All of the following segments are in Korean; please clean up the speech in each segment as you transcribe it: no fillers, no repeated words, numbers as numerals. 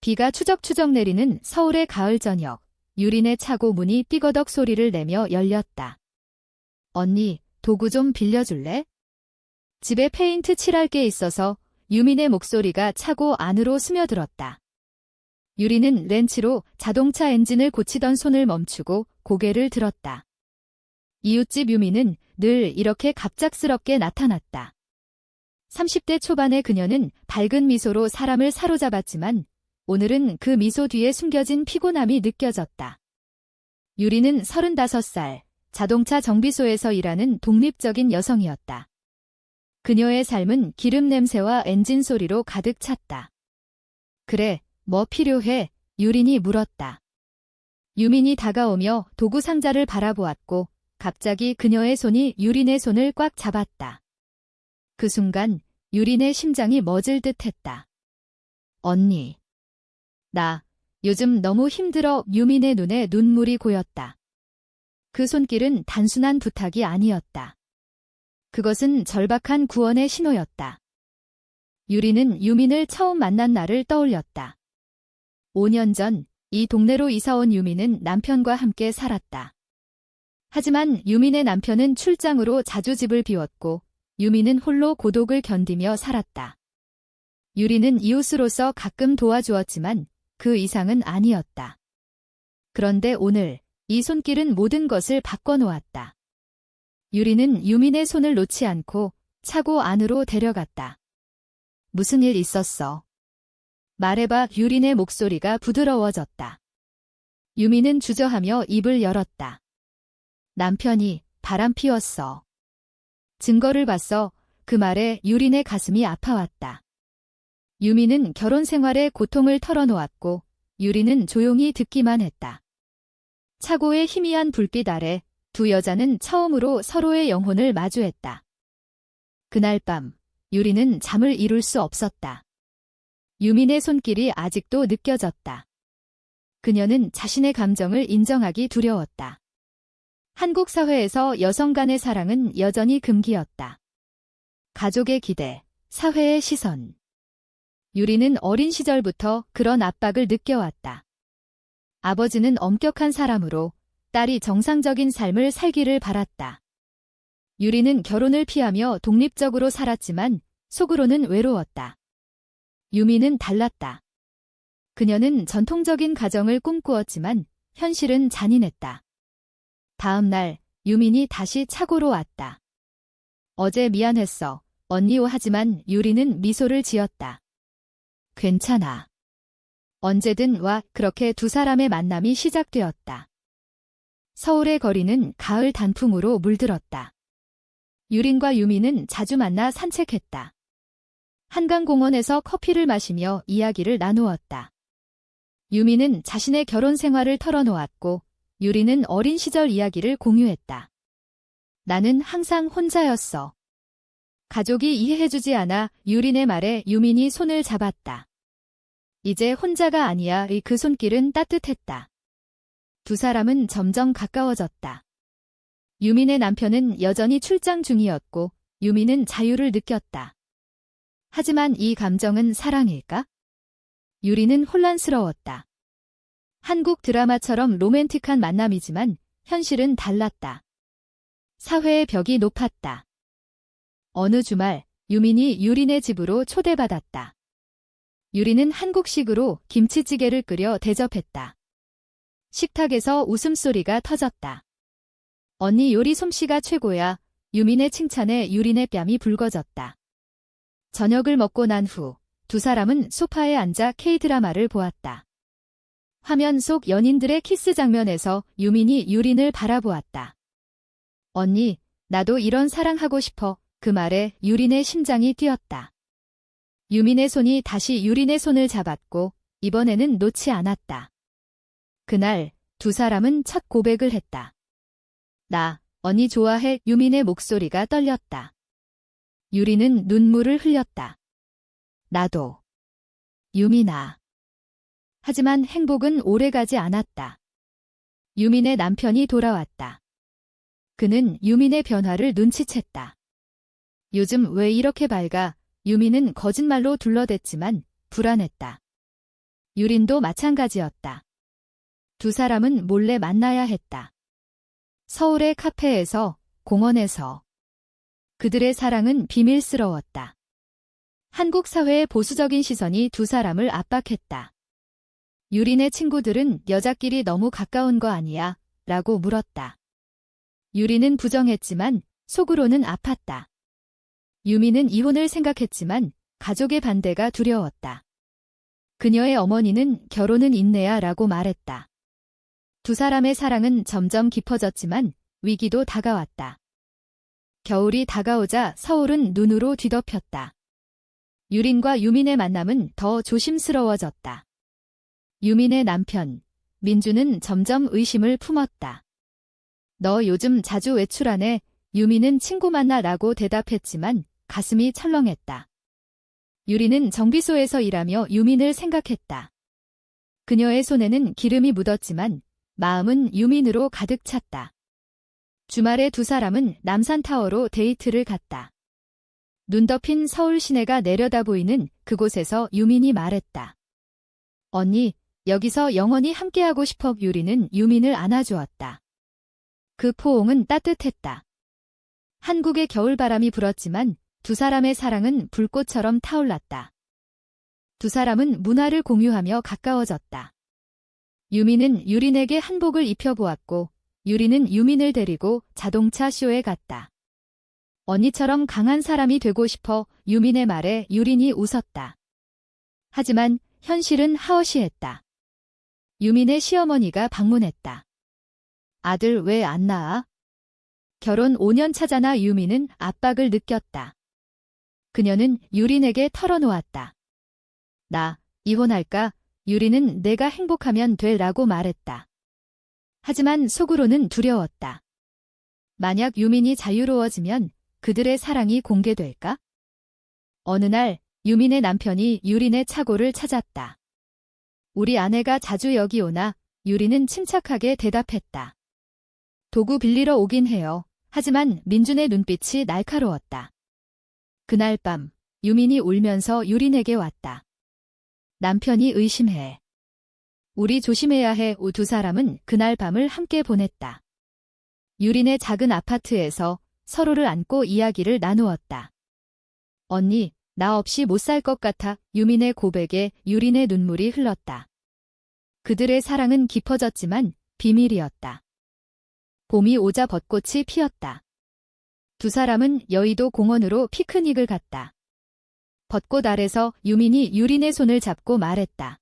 비가 추적추적 내리는 서울의 가을 저녁, 유린의 차고 문이 삐거덕 소리를 내며 열렸다. 언니, 도구 좀 빌려줄래? 집에 페인트 칠할 게 있어서 유민의 목소리가 차고 안으로 스며들었다. 유리는 렌치로 자동차 엔진을 고치던 손을 멈추고 고개를 들었다. 이웃집 유민은 늘 이렇게 갑작스럽게 나타났다. 30대 초반의 그녀는 밝은 미소로 사람을 사로잡았지만 오늘은 그 미소 뒤에 숨겨진 피곤함이 느껴졌다. 유리는 35살, 자동차 정비소에서 일하는 독립적인 여성이었다. 그녀의 삶은 기름 냄새와 엔진 소리로 가득 찼다. 그래, 뭐 필요해? 유린이 물었다. 유민이 다가오며 도구 상자를 바라보았고 갑자기 그녀의 손이 유린의 손을 꽉 잡았다. 그 순간 유린의 심장이 멎을 듯했다. 언니. 나 요즘 너무 힘들어. 유민의 눈에 눈물이 고였다. 그 손길은 단순한 부탁이 아니었다. 그것은 절박한 구원의 신호였다. 유리는 유민을 처음 만난 날을 떠올렸다. 5년 전 이 동네로 이사온 유민은 남편과 함께 살았다. 하지만 유민의 남편은 출장으로 자주 집을 비웠고 유민은 홀로 고독을 견디며 살았다. 유리는 이웃으로서 가끔 도와주었지만 그 이상은 아니었다. 그런데 오늘 이 손길은 모든 것을 바꿔놓았다. 유리는 유민의 손을 놓지 않고 차고 안으로 데려갔다. 무슨 일 있었어? 말해봐. 유린의 목소리가 부드러워졌다. 유민은 주저하며 입을 열었다. 남편이 바람 피웠어. 증거를 봤어. 그 말에 유린의 가슴이 아파왔다. 유민은 결혼 생활의 고통을 털어놓았고 유리는 조용히 듣기만 했다. 차고의 희미한 불빛 아래 두 여자는 처음으로 서로의 영혼을 마주했다. 그날 밤 유리는 잠을 이룰 수 없었다. 유민의 손길이 아직도 느껴졌다. 그녀는 자신의 감정을 인정하기 두려웠다. 한국 사회에서 여성 간의 사랑은 여전히 금기였다. 가족의 기대, 사회의 시선. 유리는 어린 시절부터 그런 압박을 느껴왔다. 아버지는 엄격한 사람으로 딸이 정상적인 삶을 살기를 바랐다. 유리는 결혼을 피하며 독립적으로 살았지만 속으로는 외로웠다. 유미는 달랐다. 그녀는 전통적인 가정을 꿈꾸었지만 현실은 잔인했다. 다음 날 유민이 다시 차고로 왔다. 어제 미안했어, 언니요. 하지만 유리는 미소를 지었다. 괜찮아. 언제든 와. 그렇게 두 사람의 만남이 시작되었다. 서울의 거리는 가을 단풍으로 물들었다. 유린과 유미는 자주 만나 산책했다. 한강공원에서 커피를 마시며 이야기를 나누었다. 유미는 자신의 결혼 생활을 털어놓았고 유리는 어린 시절 이야기를 공유했다. 나는 항상 혼자였어. 가족이 이해해주지 않아. 유린의 말에 유민이 손을 잡았다. 이제 혼자가 아니야. 그 손길은 따뜻했다. 두 사람은 점점 가까워졌다. 유민의 남편은 여전히 출장 중이었고 유민은 자유를 느꼈다. 하지만 이 감정은 사랑일까? 유리는 혼란스러웠다. 한국 드라마처럼 로맨틱한 만남이지만 현실은 달랐다. 사회의 벽이 높았다. 어느 주말 유민이 유린의 집으로 초대받았다. 유리는 한국식으로 김치찌개를 끓여 대접했다. 식탁에서 웃음소리가 터졌다. 언니 요리 솜씨가 최고야. 유민의 칭찬에 유린의 뺨이 붉어졌다. 저녁을 먹고 난 후 두 사람은 소파에 앉아 K-드라마를 보았다. 화면 속 연인들의 키스 장면에서 유민이 유린을 바라보았다. 언니, 나도 이런 사랑하고 싶어. 그 말에 유린의 심장이 뛰었다. 유민의 손이 다시 유린의 손을 잡았고 이번에는 놓지 않았다. 그날 두 사람은 첫 고백을 했다. 나, 언니 좋아해. 유민의 목소리가 떨렸다. 유리는 눈물을 흘렸다. 나도. 유민아. 하지만 행복은 오래가지 않았다. 유민의 남편이 돌아왔다. 그는 유민의 변화를 눈치챘다. 요즘 왜 이렇게 밝아? 유민은 거짓말로 둘러댔지만 불안했다. 유린도 마찬가지였다. 두 사람은 몰래 만나야 했다. 서울의 카페에서, 공원에서. 그들의 사랑은 비밀스러웠다. 한국 사회의 보수적인 시선이 두 사람을 압박했다. 유린의 친구들은 여자끼리 너무 가까운 거 아니야? 라고 물었다. 유린은 부정했지만 속으로는 아팠다. 유미는 이혼을 생각했지만 가족의 반대가 두려웠다. 그녀의 어머니는 결혼은 인내야 라고 말했다. 두 사람의 사랑은 점점 깊어졌지만 위기도 다가왔다. 겨울이 다가오자 서울은 눈으로 뒤덮였다. 유린과 유민의 만남은 더 조심스러워졌다. 유민의 남편, 민주는 점점 의심을 품었다. 너 요즘 자주 외출하네. 유민은 친구 만나라고 대답했지만 가슴이 철렁했다. 유리는 정비소에서 일하며 유민을 생각했다. 그녀의 손에는 기름이 묻었지만 마음은 유민으로 가득 찼다. 주말에 두 사람은 남산타워로 데이트를 갔다. 눈 덮인 서울 시내가 내려다 보이는 그곳에서 유민이 말했다. 언니, 여기서 영원히 함께하고 싶어. 유리는 유민을 안아주었다. 그 포옹은 따뜻했다. 한국의 겨울바람이 불었지만 두 사람의 사랑은 불꽃처럼 타올랐다. 두 사람은 문화를 공유하며 가까워졌다. 유민은 유린에게 한복을 입혀보았고 유린은 유민을 데리고 자동차 쇼에 갔다. 언니처럼 강한 사람이 되고 싶어. 유민의 말에 유린이 웃었다. 하지만 현실은 하엇이했다. 유민의 시어머니가 방문했다. 아들 왜 안 낳아? 결혼 5년 차잖아. 유민은 압박을 느꼈다. 그녀는 유린에게 털어놓았다. 나 이혼할까? 유린은 내가 행복하면 돼 라고 말했다. 하지만 속으로는 두려웠다. 만약 유민이 자유로워지면 그들의 사랑이 공개될까? 어느 날 유민의 남편이 유린의 차고를 찾았다. 우리 아내가 자주 여기 오나? 유린은 침착하게 대답했다. 도구 빌리러 오긴 해요. 하지만 민준의 눈빛이 날카로웠다. 그날 밤 유민이 울면서 유린에게 왔다. 남편이 의심해. 우리 조심해야 해. 두 사람은 그날 밤을 함께 보냈다. 유린의 작은 아파트에서 서로를 안고 이야기를 나누었다. 언니, 나 없이 못 살 것 같아. 유민의 고백에 유린의 눈물이 흘렀다. 그들의 사랑은 깊어졌지만 비밀이었다. 봄이 오자 벚꽃이 피었다. 두 사람은 여의도 공원으로 피크닉을 갔다. 벚꽃 아래서 유민이 유린의 손을 잡고 말했다.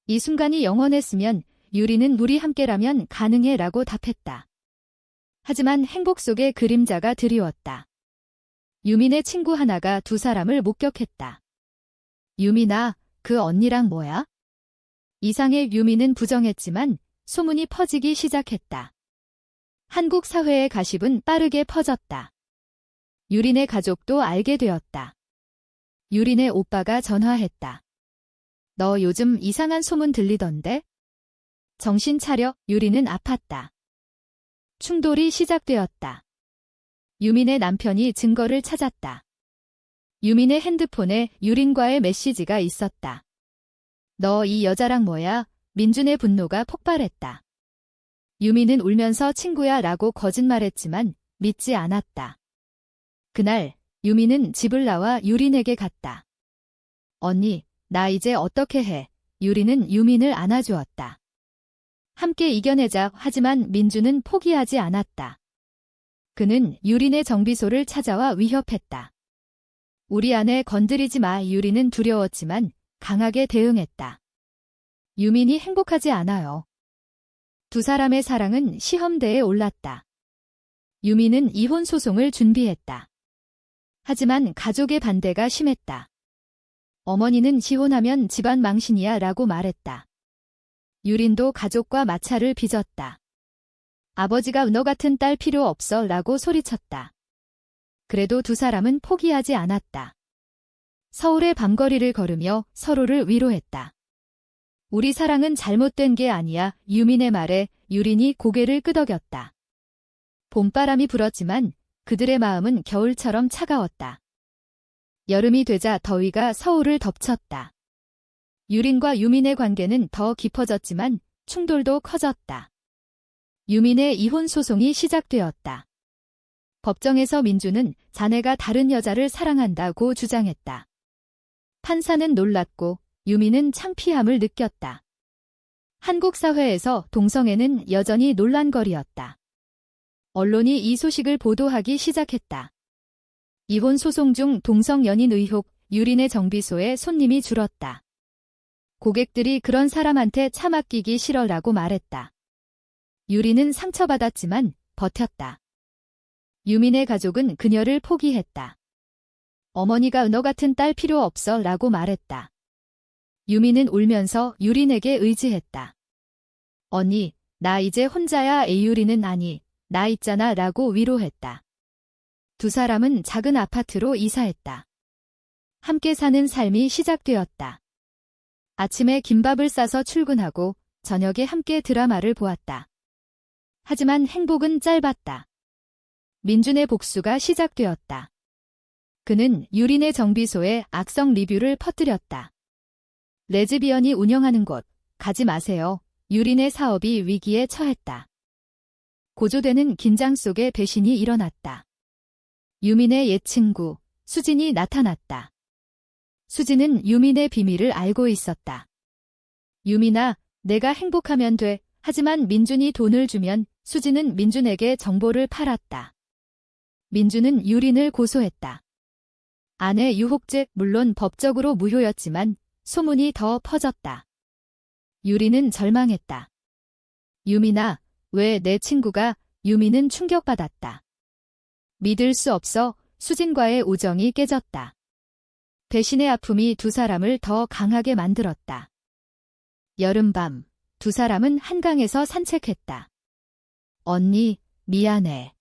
이 순간이 영원했으면 유린은 우리 함께라면 가능해 라고 답했다. 하지만 행복 속에 그림자가 드리웠다. 유민의 친구 하나가 두 사람을 목격했다. 유민아, 그 언니랑 뭐야? 이상해. 유민은 부정했지만 소문이 퍼지기 시작했다. 한국 사회의 가십은 빠르게 퍼졌다. 유린의 가족도 알게 되었다. 유린의 오빠가 전화했다. 너 요즘 이상한 소문 들리던데? 정신 차려. 유린은 아팠다. 충돌이 시작되었다. 유민의 남편이 증거를 찾았다. 유민의 핸드폰에 유린과의 메시지가 있었다. 너 이 여자랑 뭐야? 민준의 분노가 폭발했다. 유민은 울면서 친구야 라고 거짓말했지만 믿지 않았다. 그날 유민은 집을 나와 유린에게 갔다. 언니, 나 이제 어떻게 해? 유린은 유민을 안아주었다. 함께 이겨내자. 하지만 민주는 포기하지 않았다. 그는 유린의 정비소를 찾아와 위협했다. 우리 아내 건드리지 마. 유린은 두려웠지만 강하게 대응했다. 유민이 행복하지 않아요. 두 사람의 사랑은 시험대에 올랐다. 유민은 이혼 소송을 준비했다. 하지만 가족의 반대가 심했다. 어머니는 지혼하면 집안 망신이야 라고 말했다. 유린도 가족과 마찰을 빚었다. 아버지가 너 같은 딸 필요 없어 라고 소리쳤다. 그래도 두 사람은 포기하지 않았다. 서울의 밤거리를 걸으며 서로를 위로했다. 우리 사랑은 잘못된 게 아니야. 유민의 말에 유린이 고개를 끄덕였다. 봄바람이 불었지만 그들의 마음은 겨울처럼 차가웠다. 여름이 되자 더위가 서울을 덮쳤다. 유린과 유민의 관계는 더 깊어졌지만 충돌도 커졌다. 유민의 이혼 소송이 시작되었다. 법정에서 민주는 자네가 다른 여자를 사랑한다고 주장했다. 판사는 놀랐고 유민은 창피함을 느꼈다. 한국 사회에서 동성애는 여전히 논란거리였다. 언론이 이 소식을 보도하기 시작했다. 이혼 소송 중 동성 연인 의혹, 유린의 정비소에 손님이 줄었다. 고객들이 그런 사람한테 차 맡기기 싫어라고 말했다. 유린은 상처받았지만 버텼다. 유민의 가족은 그녀를 포기했다. 어머니가 너 같은 딸 필요 없어 라고 말했다. 유민은 울면서 유린에게 의지했다. 언니, 나 이제 혼자야. 유린은 아니, 나 있잖아 라고 위로했다. 두 사람은 작은 아파트로 이사했다. 함께 사는 삶이 시작되었다. 아침에 김밥을 싸서 출근하고 저녁에 함께 드라마를 보았다. 하지만 행복은 짧았다. 민준의 복수가 시작되었다. 그는 유린의 정비소에 악성 리뷰를 퍼뜨렸다. 레즈비언이 운영하는 곳, 가지 마세요. 유린의 사업이 위기에 처했다. 고조되는 긴장 속에 배신이 일어났다. 유민의 옛 친구, 수진이 나타났다. 수진은 유민의 비밀을 알고 있었다. 유민아, 내가 행복하면 돼. 하지만 민준이 돈을 주면 수진은 민준에게 정보를 팔았다. 민준은 유린을 고소했다. 아내 유혹죄, 물론 법적으로 무효였지만 소문이 더 퍼졌다. 유린은 절망했다. 유민아, 왜 내 친구가? 유민은 충격받았다. 믿을 수 없어. 수진과의 우정이 깨졌다. 배신의 아픔이 두 사람을 더 강하게 만들었다. 여름밤, 두 사람은 한강에서 산책했다. 언니, 미안해.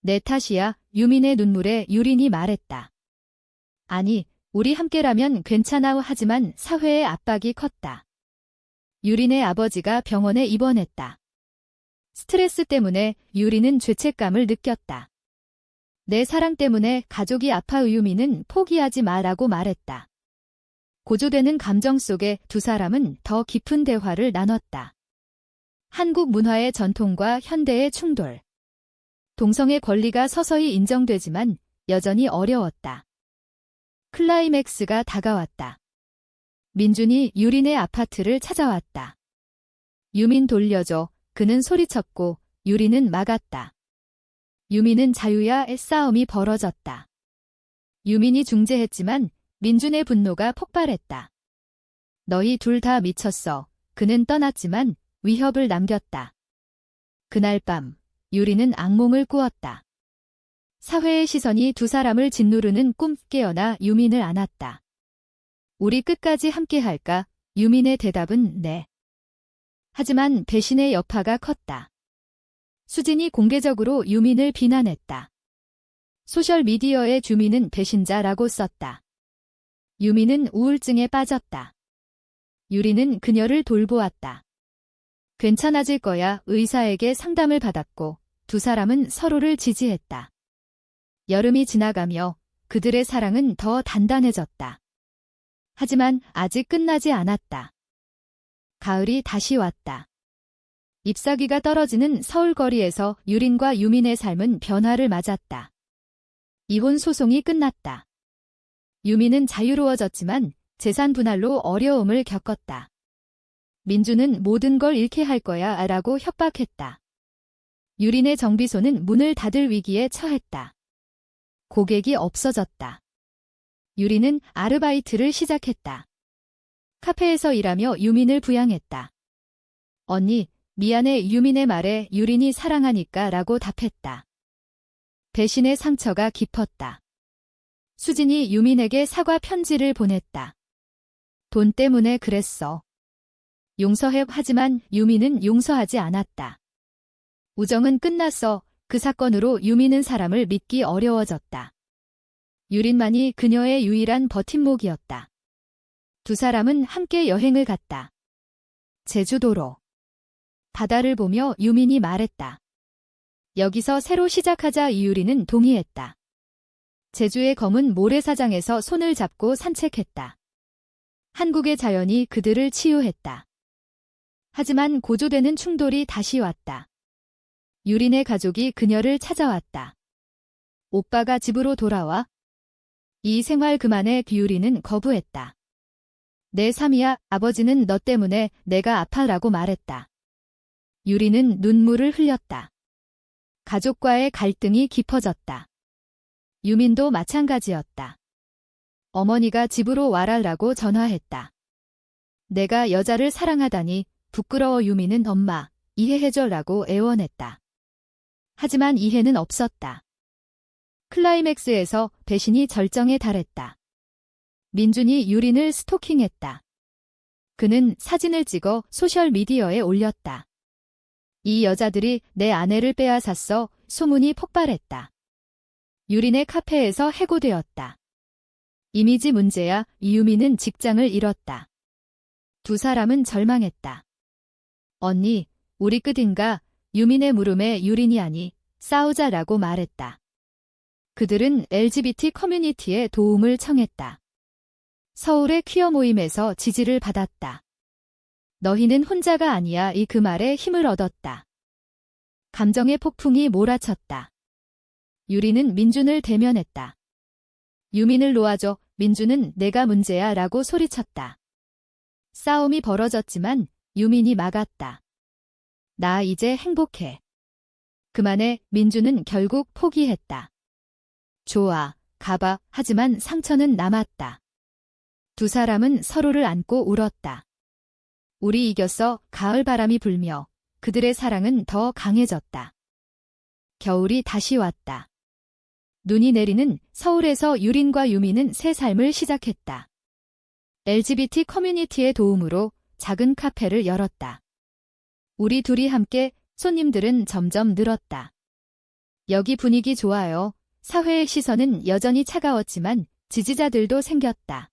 내 탓이야. 유민의 눈물에 유린이 말했다. 아니, 우리 함께라면 괜찮아. 하지만 사회의 압박이 컸다. 유린의 아버지가 병원에 입원했다. 스트레스 때문에 유린은 죄책감을 느꼈다. 내 사랑 때문에 가족이 아파. 유민은 포기하지 마라고 말했다. 고조되는 감정 속에 두 사람은 더 깊은 대화를 나눴다. 한국 문화의 전통과 현대의 충돌. 동성애 권리가 서서히 인정되지만 여전히 어려웠다. 클라이맥스가 다가왔다. 민준이 유린의 아파트를 찾아왔다. 유민 돌려줘. 그는 소리쳤고 유린은 막았다. 유민은 자유야의 싸움이 벌어졌다. 유민이 중재했지만 민준의 분노가 폭발했다. 너희 둘 다 미쳤어. 그는 떠났지만 위협을 남겼다. 그날 밤 유린은 악몽을 꾸었다. 사회의 시선이 두 사람을 짓누르는 꿈. 깨어나 유민을 안았다. 우리 끝까지 함께할까? 유민의 대답은 네. 하지만 배신의 여파가 컸다. 수진이 공개적으로 유민을 비난했다. 소셜미디어에 주민은 배신자라고 썼다. 유민은 우울증에 빠졌다. 유리는 그녀를 돌보았다. 괜찮아질 거야. 의사에게 상담을 받았고 두 사람은 서로를 지지했다. 여름이 지나가며 그들의 사랑은 더 단단해졌다. 하지만 아직 끝나지 않았다. 가을이 다시 왔다. 잎사귀가 떨어지는 서울 거리에서 유린과 유민의 삶은 변화를 맞았다. 이혼 소송이 끝났다. 유민은 자유로워졌지만 재산 분할로 어려움을 겪었다. 민주는 모든 걸 잃게 할 거야 라고 협박했다. 유린의 정비소는 문을 닫을 위기에 처했다. 고객이 없어졌다. 유린은 아르바이트를 시작했다. 카페에서 일하며 유민을 부양했다. 언니, 미안해. 유민의 말에 유린이 사랑하니까 라고 답했다. 배신의 상처가 깊었다. 수진이 유민에게 사과 편지를 보냈다. 돈 때문에 그랬어. 용서해. 하지만 유민은 용서하지 않았다. 우정은 끝났어. 그 사건으로 유민은 사람을 믿기 어려워졌다. 유린만이 그녀의 유일한 버팀목이었다. 두 사람은 함께 여행을 갔다. 제주도로. 바다를 보며 유민이 말했다. 여기서 새로 시작하자. 유리는 동의했다. 제주의 검은 모래사장에서 손을 잡고 산책했다. 한국의 자연이 그들을 치유했다. 하지만 고조되는 충돌이 다시 왔다. 유린의 가족이 그녀를 찾아왔다. 오빠가 집으로 돌아와? 이 생활 그만해. 유린은 거부했다. 내 삶이야. 아버지는 너 때문에 내가 아파라고 말했다. 유린은 눈물을 흘렸다. 가족과의 갈등이 깊어졌다. 유민도 마찬가지였다. 어머니가 집으로 와라라고 전화했다. 내가 여자를 사랑하다니 부끄러워. 유민은 엄마, 이해해줘라고 애원했다. 하지만 이해는 없었다. 클라이맥스에서 배신이 절정에 달했다. 민준이 유린을 스토킹했다. 그는 사진을 찍어 소셜미디어에 올렸다. 이 여자들이 내 아내를 빼앗았어. 소문이 폭발했다. 유린의 카페에서 해고되었다. 이미지 문제야. 유민은 직장을 잃었다. 두 사람은 절망했다. 언니, 우리 끝인가? 유민의 물음에 유린이 아니, 싸우자라고 말했다. 그들은 LGBT 커뮤니티에 도움을 청했다. 서울의 퀴어 모임에서 지지를 받았다. 너희는 혼자가 아니야. 이 그 말에 힘을 얻었다. 감정의 폭풍이 몰아쳤다. 유린은 민준을 대면했다. 유민을 놓아줘. 민준은 내가 문제야 라고 소리쳤다. 싸움이 벌어졌지만 유민이 막았다. 나 이제 행복해. 그만해. 민준은 결국 포기했다. 좋아, 가봐. 하지만 상처는 남았다. 두 사람은 서로를 안고 울었다. 우리 이겼어. 가을 바람이 불며 그들의 사랑은 더 강해졌다. 겨울이 다시 왔다. 눈이 내리는 서울에서 유린과 유민은 새 삶을 시작했다. LGBT 커뮤니티의 도움으로 작은 카페를 열었다. 우리 둘이 함께. 손님들은 점점 늘었다. 여기 분위기 좋아요. 사회의 시선은 여전히 차가웠지만 지지자들도 생겼다.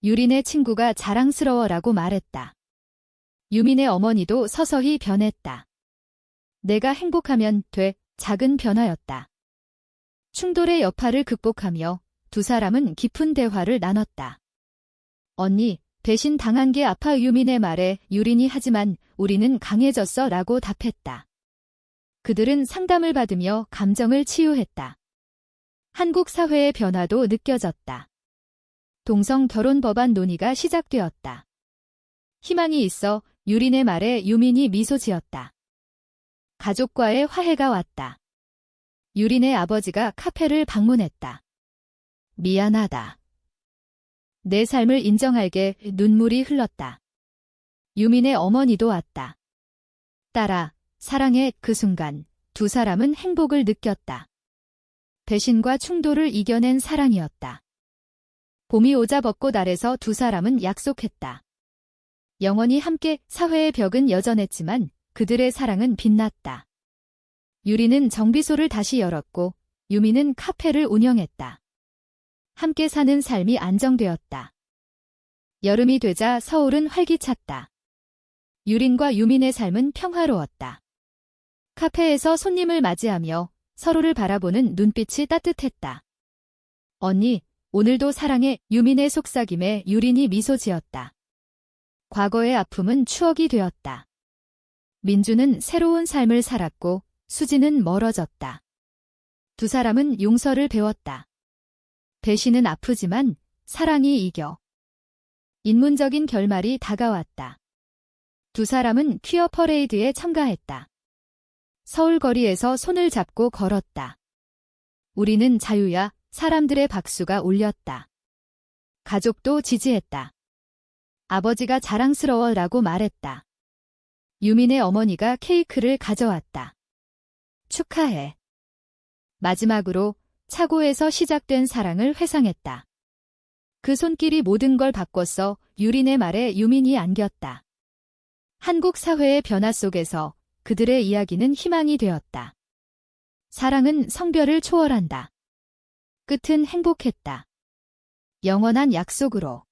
유린의 친구가 자랑스러워라고 말했다. 유민의 어머니도 서서히 변했다. 내가 행복하면 돼. 작은 변화였다. 충돌의 여파를 극복하며 두 사람은 깊은 대화를 나눴다. 언니, 배신 당한 게 아파. 유민의 말에 유린이 하지만 우리는 강해졌어 라고 답했다. 그들은 상담을 받으며 감정을 치유했다. 한국 사회의 변화도 느껴졌다. 동성 결혼 법안 논의가 시작되었다. 희망이 있어. 유린의 말에 유민이 미소 지었다. 가족과의 화해가 왔다. 유린의 아버지가 카페를 방문했다. 미안하다. 내 삶을 인정할게. 눈물이 흘렀다. 유민의 어머니도 왔다. 딸아, 사랑해. 그 순간 두 사람은 행복을 느꼈다. 배신과 충돌을 이겨낸 사랑이었다. 봄이 오자 벚꽃 아래서 두 사람은 약속했다. 영원히 함께. 사회의 벽은 여전했지만 그들의 사랑은 빛났다. 유리는 정비소를 다시 열었고 유미는 카페를 운영했다. 함께 사는 삶이 안정되었다. 여름이 되자 서울은 활기찼다. 유린과 유민의 삶은 평화로웠다. 카페에서 손님을 맞이하며 서로를 바라보는 눈빛이 따뜻했다. 언니, 오늘도 사랑해. 유민의 속삭임에 유린이 미소 지었다. 과거의 아픔은 추억이 되었다. 민주는 새로운 삶을 살았고 수지는 멀어졌다. 두 사람은 용서를 배웠다. 배신은 아프지만 사랑이 이겨. 인문적인 결말이 다가왔다. 두 사람은 퀴어 퍼레이드에 참가했다. 서울 거리에서 손을 잡고 걸었다. 우리는 자유야. 사람들의 박수가 울렸다. 가족도 지지했다. 아버지가 자랑스러워라고 말했다. 유민의 어머니가 케이크를 가져왔다. 축하해. 마지막으로 차고에서 시작된 사랑을 회상했다. 그 손길이 모든 걸 바꿨어. 유린의 말에 유민이 안겼다. 한국 사회의 변화 속에서 그들의 이야기는 희망이 되었다. 사랑은 성별을 초월한다. 끝은 행복했다. 영원한 약속으로.